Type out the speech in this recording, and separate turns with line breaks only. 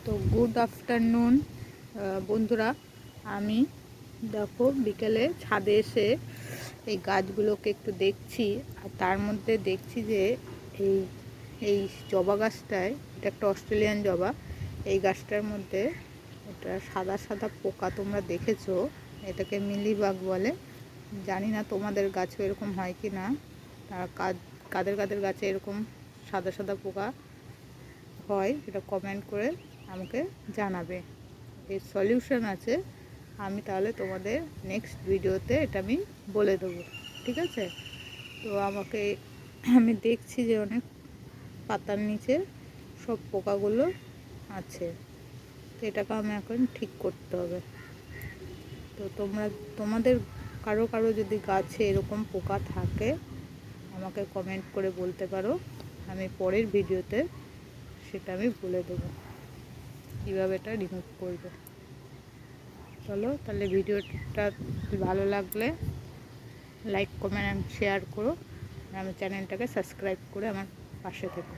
তো good afternoon বন্ধুরা, আমি দেখো বিকেলে ছাদে এসে এই গাছগুলোকে একটু দেখছি। আর তার মধ্যে দেখছি যে এই এই জবা গাছটায়, এটা একটা অস্ট্রেলিয়ান জবা, এই গাছটার মধ্যে এটা সাদা সাদা পোকা তোমরা দেখেছো। এটাকে মিলিবাগ বলে। জানি না তোমাদের গাছেও এরকম হয় কি না, কাদের কাদের গাছে এরকম সাদা সাদা পোকা হয় সেটা কমেন্ট করে আমাকে জানাবে। এর সলিউশন আছে, আমি তাহলে তোমাদের নেক্সট ভিডিওতে এটা আমি বলে দেবো, ঠিক আছে? তো আমি দেখছি যে অনেক পাতার নিচে সব পোকাগুলো আছে, তো এটাকে আমি এখন ঠিক করতে হবে। তো তোমাদের কারো যদি গাছে এরকম পোকা থাকে আমাকে কমেন্ট করে বলতে পারো, আমি পরের ভিডিওতে সেটা আমি বলে দেবো কীভাবে এটা রিমুভ করবে। চলো তাহলে ভিডিওটা ভালো লাগলে লাইক কমেন্ট অ্যান্ড শেয়ার করো, আর আমার চ্যানেলটাকে সাবস্ক্রাইব করে আমার পাশে থেকো।